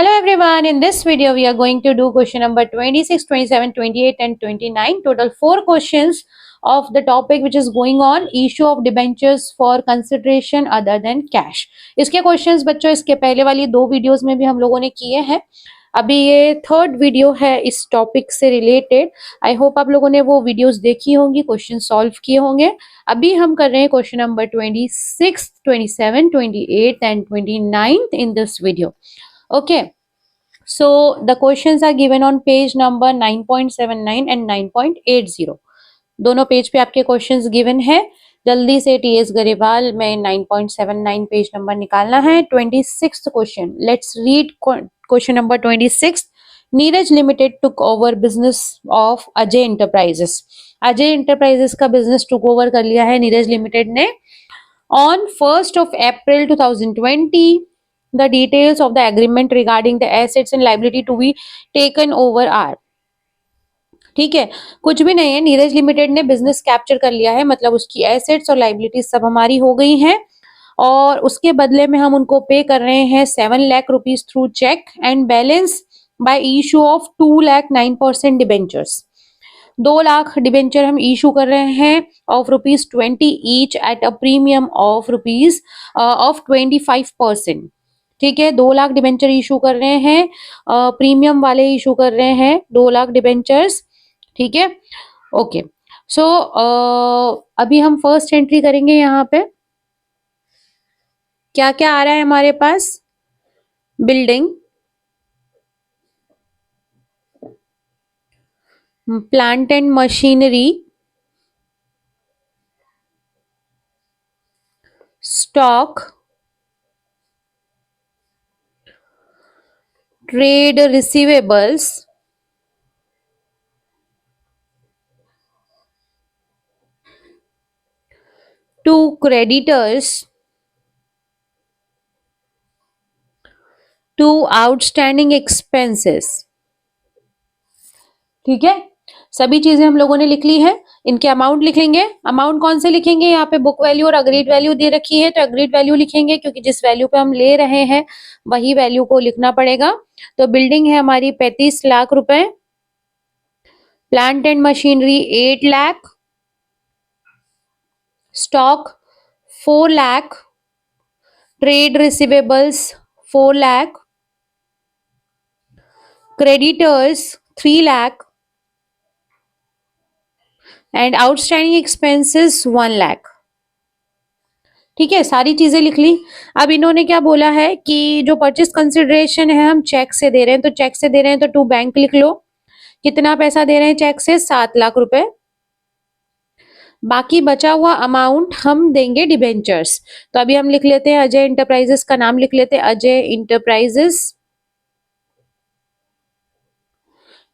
Hello everyone, in this video we are going to do question number 26, 27, 28 and 29. Total 4 questions of the topic which is going on issue of debentures for consideration other than cash. इसके questions बच्चों इसके पहले वाली 2 videos में भी हम लोगों ने किए हैं. अभी ये थर्ड वीडियो है इस टॉपिक से रिलेटेड. आई होप आप लोगों ने वो वीडियोस देखी होंगी, क्वेश्चन सॉल्व किए होंगे. अभी हम कर रहे हैं question number 26, 27, 28 and 29 in this video. Okay, so the questions are given on page number 9.79 and 9.80. दोनों पेज पे आपके क्वेश्चंस गिवन है. जल्दी से टीएस गरेवाल में 9.79 पेज नंबर निकालना है. 26th question, let's read question number 26. Neeraj limited took over business of Ajay enterprises. Ajay enterprises का बिजनेस टुक ओवर कर लिया है नीरज लिमिटेड ने on 1st of April 2020. The details of the agreement regarding the assets and liability to be taken over are. ठीक है, कुछ भी नहीं है. नीरज लिमिटेड ने बिजनेस कैप्चर कर लिया है, मतलब उसकी एसेट्स और लाइबिलिटीज सब हमारी हो गई हैं और उसके बदले में हम उनको पे कर रहे हैं 7 lakh rupees through cheque and balance by issue of 2 lakh 9% debentures. 2 lakh debenture हम इशू कर रहे हैं of ₹20 each at a premium of of 25%. ठीक है, 2 लाख डिबेंचर इशू कर रहे हैं, प्रीमियम वाले इशू कर रहे हैं 2 लाख डिबेंचर्स. ठीक है, ओके. सो अभी हम फर्स्ट एंट्री करेंगे. यहाँ पे क्या क्या आ रहा है हमारे पास? Building, plant and machinery, stock, trade receivables, to creditors, to outstanding expenses. ठीक है, सभी चीजें हम लोगों ने लिख ली है. इनके अमाउंट लिखेंगे. अमाउंट कौन से लिखेंगे? यहाँ पे बुक वैल्यू और अग्रीड वैल्यू दे रखी है तो अग्रीड वैल्यू लिखेंगे क्योंकि जिस वैल्यू पे हम ले रहे हैं वही वैल्यू को लिखना पड़ेगा. तो बिल्डिंग है हमारी 35 लाख रुपए, plant and machinery 8 lakh, stock 4 lakh, trade receivables 4 lakh, creditors 3 lakh and outstanding expenses 1 lakh. ठीक है, सारी चीजें लिख ली. अब इन्होंने क्या बोला है कि जो परचेस कंसिडरेशन है हम चेक से दे रहे हैं, तो चेक से दे रहे हैं तो टू बैंक लिख लो. कितना पैसा दे रहे हैं चेक से? 7 लाख रुपए. बाकी बचा हुआ अमाउंट हम देंगे डिबेंचर्स. तो अभी हम लिख लेते हैं अजय इंटरप्राइजेस का नाम लिख लेते हैं, अजय इंटरप्राइजेस.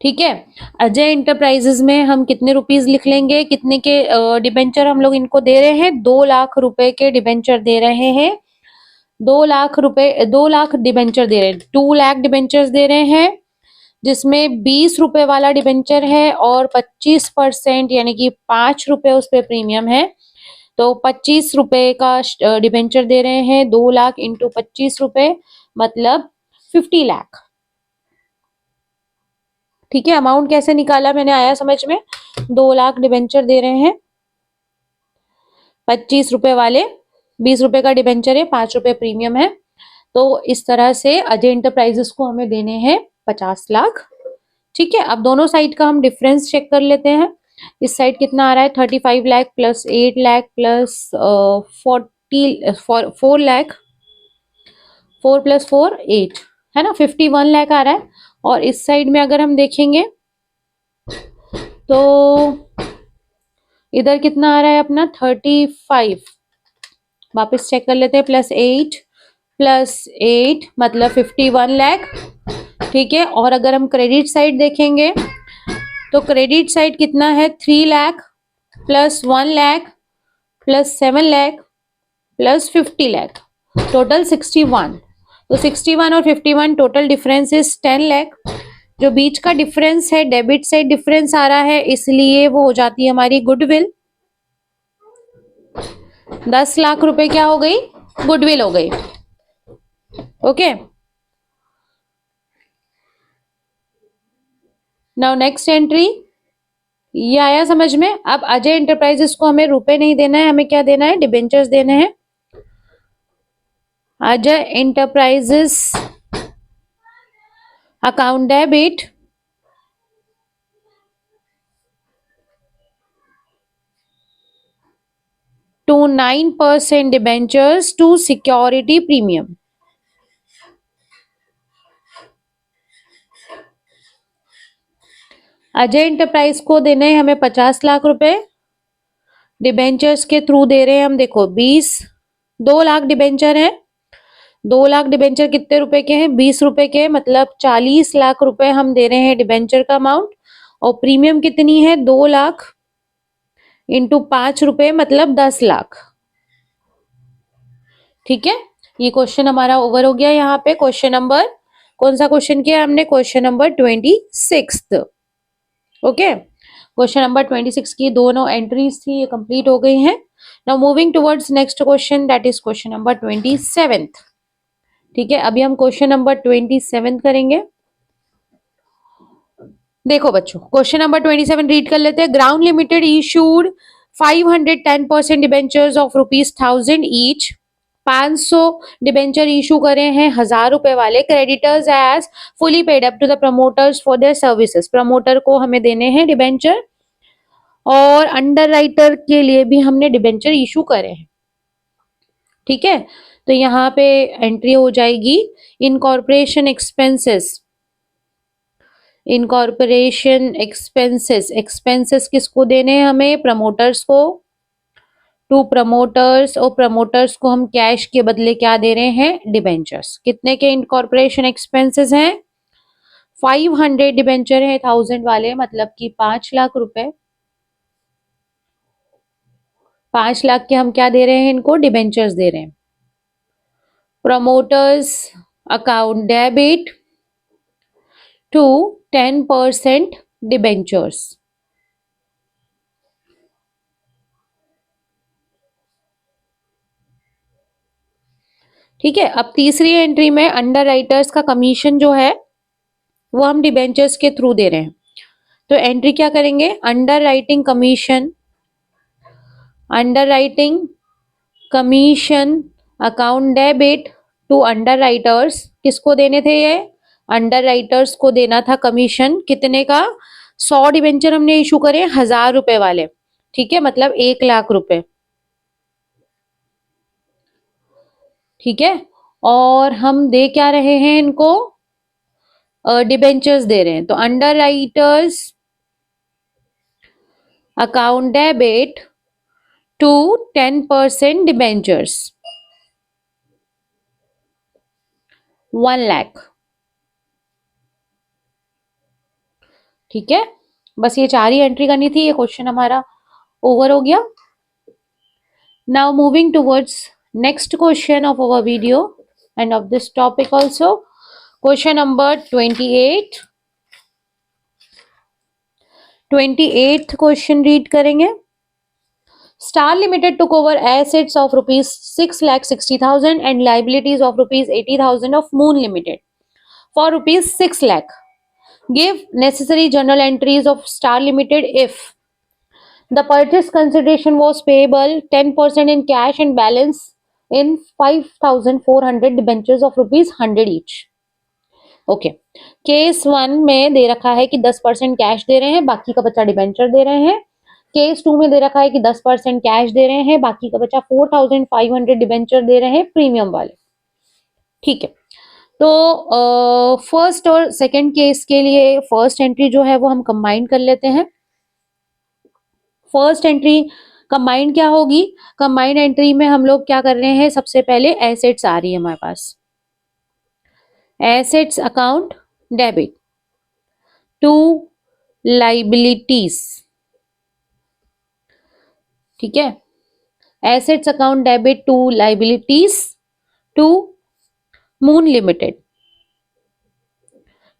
ठीक है, अजय इंटरप्राइजेस में हम कितने रुपीस लिख लेंगे? कितने के डिबेंचर हम लोग इनको दे रहे हैं? 2 लाख रुपए के डिबेंचर दे रहे हैं. 2 लाख रुपए, 2 लाख डिबेंचर दे रहे हैं, 2 लाख डिबेंचर्स दे रहे हैं जिसमें 20 रुपए वाला डिबेंचर है और 25% यानी कि 5 रुपए उस पे प्रीमियम है. तो 25 रुपए का डिबेंचर दे रहे हैं. 2 लाख इंटू 25 रुपए मतलब 50 लाख. ठीक है, अमाउंट कैसे निकाला मैंने, आया समझ में? 2 लाख डिबेंचर दे रहे हैं, 25 रुपए वाले, 20 रुपए का डिबेंचर है, 5 रुपए प्रीमियम है. तो इस तरह से अजय इंटरप्राइजेस को हमें देने हैं 50 लाख. ठीक है, अब दोनों साइड का हम डिफरेंस चेक कर लेते हैं. इस साइड कितना आ रहा है? 35 lakh plus 8 lakh plus 4 lakh, 4 plus 4 8 है ना, 51 लाख आ रहा है. और इस साइड में अगर हम देखेंगे तो इधर कितना आ रहा है अपना? 35. वापस चेक कर लेते हैं. प्लस 8 मतलब 51 लाख. ठीक है, और अगर हम क्रेडिट साइड देखेंगे तो क्रेडिट साइड कितना है? 3 lakh plus 1 lakh plus 7 lakh plus 50 lakh, total 61. तो 61 और 51 टोटल डिफरेंस इज 10 लाख. जो बीच का डिफरेंस है डेबिट साइड डिफरेंस आ रहा है, इसलिए वो हो जाती है हमारी गुडविल. 10 लाख रुपए क्या हो गई? गुडविल हो गई. ओके, नाउ नेक्स्ट एंट्री, ये आया समझ में। अब अजय एंटरप्राइजेस को हमें रुपए नहीं देना है, हमें क्या देना है, डिबेंचर्स देने हैं। Ajay enterprises account debit to 9% debentures to security premium। Ajay enterprise को देने हैं हमें 50 लाख रुपए, डिबेंचर्स के थ्रू दे रहे हैं हम, देखो 2 लाख डिबेंचर है, 2 लाख डिबेंचर कितने रुपए के हैं, 20 रुपए के, मतलब 40 लाख रुपए हम दे रहे हैं डिबेंचर का अमाउंट। और प्रीमियम कितनी है, 2 लाख इंटू 5 रुपए मतलब 10 लाख। ठीक है, ये क्वेश्चन हमारा ओवर हो गया। यहाँ पे क्वेश्चन नंबर, कौन सा क्वेश्चन किया हमने, question number 26। Okay, question number 26 की दोनों एंट्रीज थी, ये कंप्लीट हो गई हैं। Now moving towards next question, that is question number 27। ठीक है, अभी हम क्वेश्चन नंबर 27 करेंगे। देखो बच्चों, क्वेश्चन नंबर 27 रीड कर लेते हैं। Ground limited issued 510% debentures of ₹1000 each. 500 debenture issue करे हैं 1000 रुपए वाले। Creditors as fully paid up to the promoters for their services. Promoter को हमें देने हैं डिबेंचर, और अंडर राइटर के लिए भी हमने डिबेंचर इशू करे हैं। ठीक है, तो यहाँ पे एंट्री हो जाएगी incorporation expenses. Incorporation expenses, expenses किसको देने हैं हमें, प्रमोटर्स को, टू प्रमोटर्स। और प्रमोटर्स को हम कैश के बदले क्या दे रहे हैं, डिबेंचर्स। कितने के इनकॉर्पोरेशन एक्सपेंसेस हैं, 500 डिबेंचर है 1000 वाले, मतलब कि 5 लाख रुपए। 5 लाख के हम क्या दे रहे हैं, इनको डिबेंचर्स दे रहे हैं। Promoters account debit to 10% debentures. ठीक है, अब तीसरी एंट्री में अंडर राइटर्स का कमीशन जो है वो हम डिबेंचर्स के थ्रू दे रहे हैं। तो एंट्री क्या करेंगे, underwriting commission, underwriting commission account debit to underwriters. किसको देने थे ये, अंडर राइटर्स को देना था कमीशन। कितने का, 100 डिबेंचर हमने इशू करे 1000 रुपए वाले। ठीक है, मतलब 1 लाख रुपए। ठीक है, और हम दे क्या रहे हैं इनको, डिबेंचर्स दे रहे हैं। तो underwriters account debit to 10% debentures 1 lakh. ठीक है, बस ये 4 ही एंट्री करनी थी, ये क्वेश्चन हमारा ओवर हो गया। Now moving towards next question of our video end of this topic also, question number 28। 28th question read करेंगे। Star Limited took over assets of ₹6,60,000 and liabilities of ₹80,000 of Moon Limited for ₹6 lakh. Give necessary journal entries of Star Limited if the purchase consideration was payable 10% in cash and balance in 5,400 debentures of ₹100 each. Okay, case 1 में दे रखा है कि 10% cash दे रहे हैं, बाकी का बचा debenture दे रहे हैं। केस 2 में दे रखा है कि 10% कैश दे रहे हैं, बाकी का बचा 4500 डिबेंचर दे रहे हैं प्रीमियम वाले। ठीक है, तो फर्स्ट और सेकंड केस के लिए फर्स्ट एंट्री जो है वो हम कंबाइन कर लेते हैं। फर्स्ट एंट्री कंबाइंड क्या होगी, कंबाइंड एंट्री में हम लोग क्या कर रहे हैं, सबसे पहले एसेट्स आ रही है हमारे पास, assets account debit to liabilities. ठीक है, assets account debit to liabilities to Moon Limited.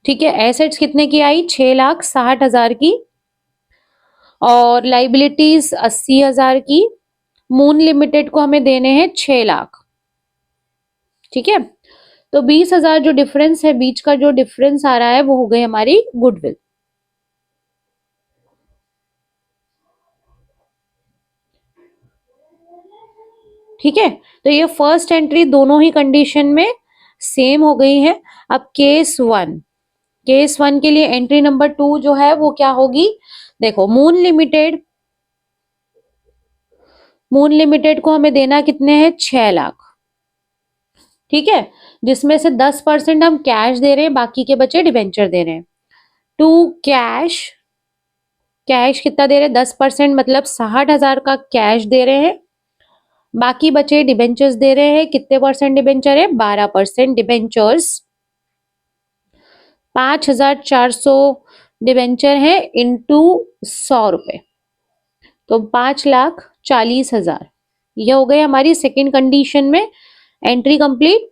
ठीक है, एसेट्स कितने की आई, 6,60,000 की, और लाइबिलिटीज 80,000 की। मून लिमिटेड को हमें देने हैं 6 लाख। ठीक है, तो 20,000 जो डिफरेंस है, बीच का जो डिफरेंस आ रहा है वो हो गई हमारी गुडविल। ठीक है, तो ये फर्स्ट एंट्री दोनों ही कंडीशन में सेम हो गई है। अब केस वन के लिए एंट्री नंबर 2 जो है वो क्या होगी, देखो मून लिमिटेड को हमें देना कितने हैं, 6 लाख। ठीक है, जिसमें से 10% हम कैश दे रहे हैं, बाकी के बचे डिबेंचर दे रहे हैं। टू कैश, कैश कितना दे रहे हैं, 10% मतलब 60,000 का कैश दे रहे हैं, बाकी बचे डिबेंचर्स दे रहे हैं। कितने परसेंट डिबेंचर है, 12% डिबेंचर्स। 5,400 डिबेंचर है इंटू 100 रुपए, तो 5,40,000। यह हो गई हमारी सेकेंड कंडीशन में एंट्री कंप्लीट।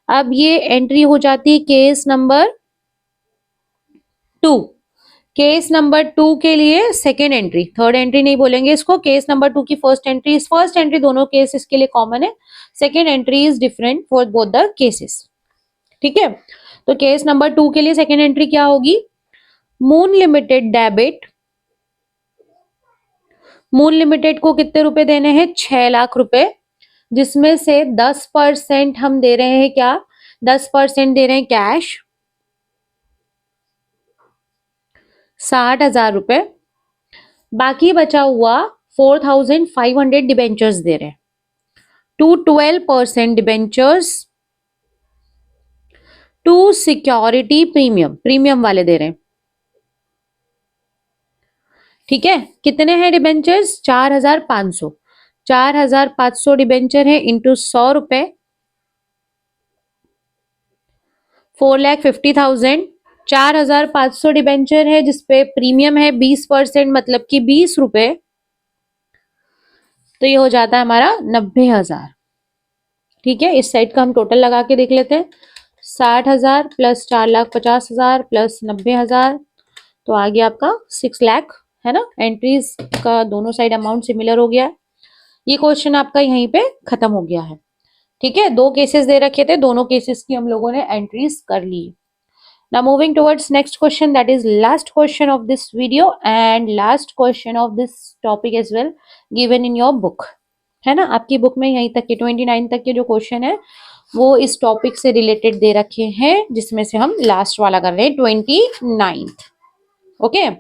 अब ये एंट्री हो जाती है केस नंबर 2। केस नंबर 2 के लिए सेकेंड एंट्री, थर्ड एंट्री नहीं बोलेंगे इसको, केस नंबर 2 की फर्स्ट एंट्री दोनों केसेस के लिए कॉमन है, second entry is different for both the cases. ठीक है, तो केस नंबर 2 के लिए सेकेंड एंट्री क्या होगी, moon limited debit, moon limited को कितने रुपए देने हैं, 6 लाख रुपए, जिसमें से 10% हम दे रहे हैं क्या, 10% दे रहे हैं कैश, 60,000 रुपए, बाकी बचा हुआ 4,500 डिबेंचर्स दे रहे हैं। To 12% debentures, to security premium वाले दे रहे हैं। ठीक है, कितने हैं डिबेंचर्स, 4,500, 4,500 डिबेंचर है इंटू 100 रुपए, 4,50,000। 4,500 डिबेंचर है जिसपे प्रीमियम है 20% मतलब कि 20 रुपए, तो ये हो जाता है हमारा 90,000। ठीक है, इस साइड का हम टोटल लगा के देख लेते हैं, 60,000 प्लस 4,50,000 प्लस 90,000, तो आ गया आपका 6 लाख, है ना। एंट्रीज का दोनों साइड अमाउंट सिमिलर हो गया। ये क्वेश्चन आपका यहीं पे खत्म हो गया है। ठीक है, 2 केसेस दे रखे थे, दोनों केसेस की हम लोगों ने एंट्रीज कर ली। Now moving towards next question, that is last question of this video and last question of this topic as well, given in your book, है ना। आपकी बुक में यहीं तक के 29 तक के जो क्वेश्चन है वो इस टॉपिक से रिलेटेड दे रखे हैं, जिसमें से हम लास्ट वाला कर रहे हैं 29th। ओके,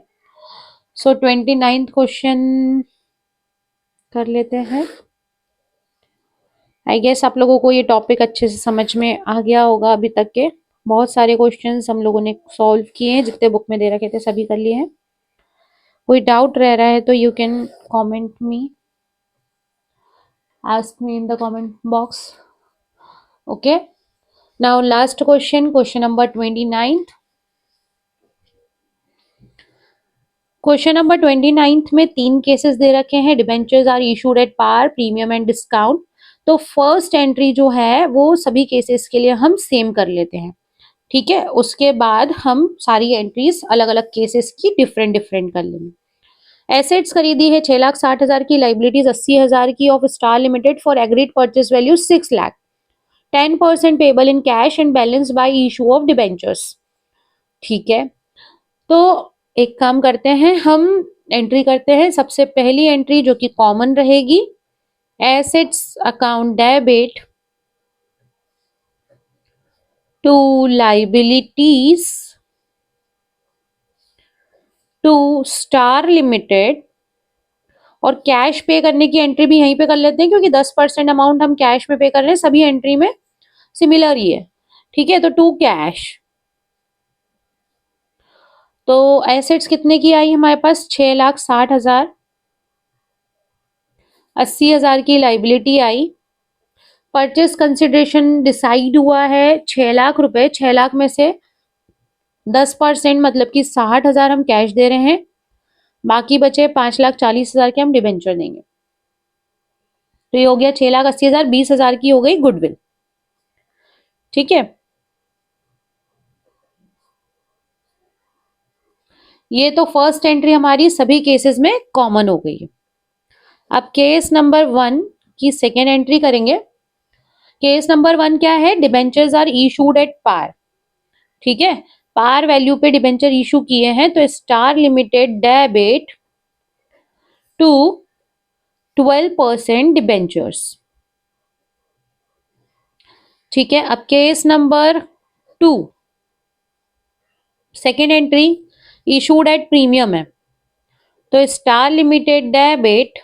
सो 29th क्वेश्चन कर लेते हैं। आई गेस आप लोगों को ये टॉपिक अच्छे से समझ में आ गया होगा अभी तक के। बहुत सारे क्वेश्चंस हम लोगों ने सॉल्व किए हैं, जितने बुक में दे रखे थे सभी कर लिए हैं। कोई डाउट रह रहा है तो you can comment me, ask me in the comment box. Okay, now last question, question number 29। Question number 29 में 3 केसेस दे रखे हैं, debentures are issued at par, premium and discount. तो फर्स्ट एंट्री जो है वो सभी केसेस के लिए हम सेम कर लेते हैं। ठीक है, उसके बाद हम सारी एंट्रीज अलग अलग केसेस की डिफरेंट डिफरेंट कर लेंगे। एसेट्स खरीदी है 6,60,000 की, लाइबिलिटीज 80,000 की of star limited for agreed purchase value 6 lakh, 10% payable in cash and balance by issue of debentures. ठीक है, तो एक काम करते हैं, हम एंट्री करते हैं। सबसे पहली एंट्री जो कि कॉमन रहेगी, assets account debit to liabilities to star limited, और कैश पे करने की एंट्री भी यहीं पे कर लेते हैं क्योंकि 10% अमाउंट हम कैश में पे कर रहे हैं, सभी एंट्री में सिमिलर ही है। ठीक है, तो टू कैश, तो एसेट्स कितने की आई हमारे पास, 6,60,000, 80,000 की लाइबिलिटी आई। परचेस कंसिडरेशन डिसाइड हुआ है 6 लाख रुपए, 6 लाख में से 10% मतलब कि 60,000 हम कैश दे रहे हैं, बाकी बचे 5,40,000 के हम डिबेंचर देंगे। तो ये हो गया 6,80,000, 20,000 की हो गई गुडविल। ठीक है, ये तो फर्स्ट एंट्री हमारी सभी केसेस में कॉमन हो गई है। अब केस नंबर 1 की सेकेंड एंट्री करेंगे। केस नंबर 1 क्या है, debentures are issued at par. ठीक है, पार वैल्यू पे डिबेंचर इशू किए हैं, तो star limited debit to 12% debentures. ठीक है, अब case number 2, second entry issued at premium है, तो star limited debit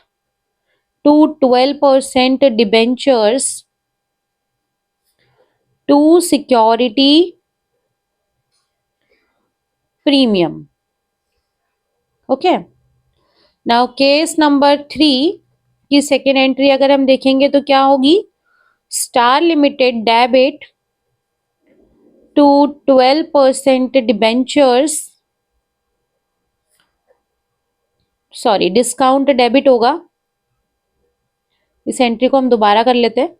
to 12% debentures to security premium. Okay, now case number 3 की सेकेंड एंट्री अगर हम देखेंगे तो क्या होगी, star limited debit to 12% debentures, sorry discount debit होगा, इस एंट्री को हम दोबारा कर लेते हैं।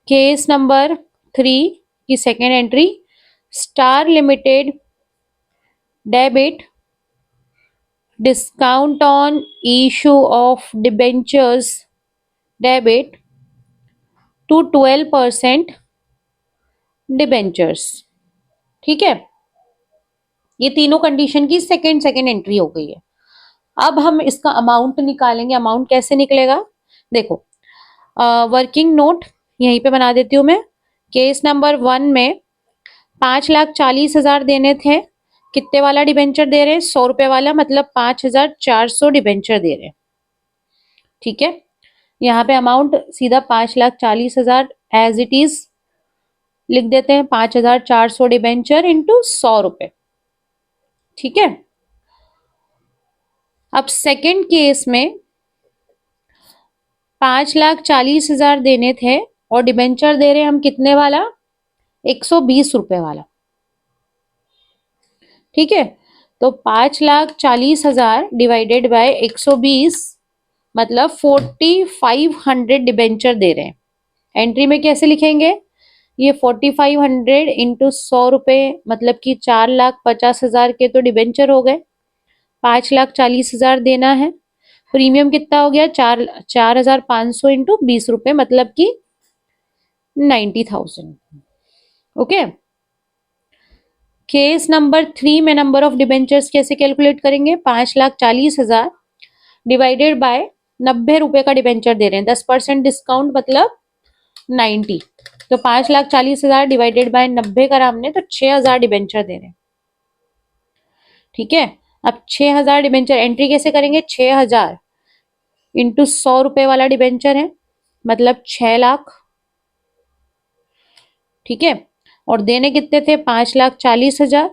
केस नंबर 3 की second entry, star limited debit discount on issue of debentures debit to 12% debentures. ठीक है, ये तीनों कंडीशन की सेकेंड एंट्री हो गई है। अब हम इसका अमाउंट निकालेंगे। अमाउंट कैसे निकलेगा, देखो वर्किंग नोट यहीं पे बना देती हूँ मैं। केस नंबर 1 में 5,40,000 देने थे, कितने वाला डिबेंचर दे रहे हैं, 100 रुपए वाला, मतलब 5,400 डिबेंचर दे रहे हैं। ठीक है, यहाँ पे अमाउंट सीधा 5,40,000 एज इट इज लिख देते हैं, 5,400 डिबेंचर इंटू 100 रुपए। ठीक है, अब सेकेंड केस में 5,40,000 देने थे और डिबेंचर दे रहे हैं हम कितने वाला, 120 रुपए वाला। ठीक है, तो 5,40,000 डिवाइडेड बाय 120 मतलब 4,500 डिबेंचर दे रहे हैं। एंट्री में कैसे लिखेंगे, ये 4,500 इंटू 100 रुपए मतलब कि 4,50,000 के तो डिबेंचर हो गए, 5,40,000 देना है, प्रीमियम कितना हो गया, 4,500 इंटू 20 रुपए मतलब कि 90,000। ओके, केस नंबर 3 में नंबर ऑफ डिबेंचर्स कैसे कैलकुलेट करेंगे, 5,40,000 डिवाइडेड बाय 90 रुपए का डिबेंचर दे रहे हैं, 10% डिस्काउंट मतलब 90, तो 5,40,000 डिवाइडेड बाय 90 करा हमने तो 6,000 डिबेंचर दे रहे हैं। ठीक है, अब 6,000 डिबेंचर एंट्री कैसे करेंगे, 6,000 इंटू 100 रुपए वाला डिबेंचर है मतलब 6 लाख। ठीक है, और देने कितने थे, 5,40,000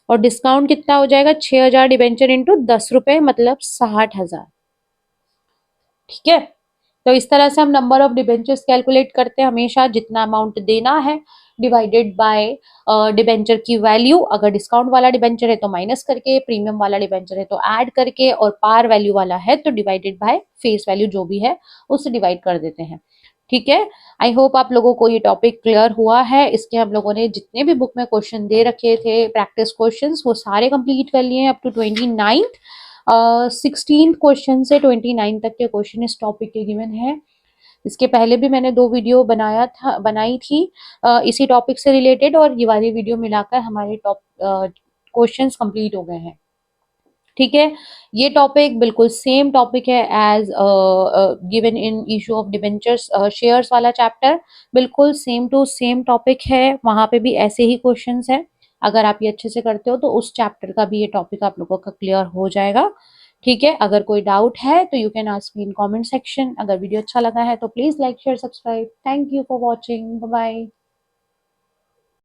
और डिस्काउंट कितना हो जाएगा, 6,000 डिबेंचर इंटू 10 रुपए मतलब 60,000। ठीक है, तो इस तरह से हम नंबर ऑफ डिबेंचर्स कैलकुलेट करते हैं, हमेशा जितना अमाउंट देना है डिवाइडेड बाय डिबेंचर की वैल्यू, अगर डिस्काउंट वाला डिबेंचर है तो माइनस करके, प्रीमियम वाला डिबेंचर है तो ऐड करके, और पार वैल्यू वाला है तो डिवाइडेड बाय फेस वैल्यू जो भी है उससे डिवाइड कर देते हैं। ठीक है, आई होप आप लोगों को ये टॉपिक क्लियर हुआ है। इसके हम लोगों ने जितने भी बुक में क्वेश्चन दे रखे थे प्रैक्टिस क्वेश्चंस वो सारे कंप्लीट कर लिए हैं अप टू 29th। 16 क्वेश्चन से 29 तक के क्वेश्चन इस टॉपिक के गिवन है। इसके पहले भी मैंने 2 वीडियो बनाई थी इसी टॉपिक से रिलेटेड, और ये वाली वीडियो मिलाकर हमारे टॉप क्वेश्चंस कंप्लीट हो गए हैं। ठीक है, ये टॉपिक बिल्कुल सेम टॉपिक है as given in issue of debentures shares वाला चैप्टर, बिल्कुल सेम टू सेम टॉपिक है, वहां पे भी ऐसे ही क्वेश्चंस हैं। अगर आप ये अच्छे से करते हो तो उस चैप्टर का भी ये टॉपिक आप लोगों का क्लियर हो जाएगा। ठीक है, अगर कोई डाउट है तो you can ask me in comment section. अगर वीडियो अच्छा लगा है तो please like share subscribe. Thank you for watching, bye bye.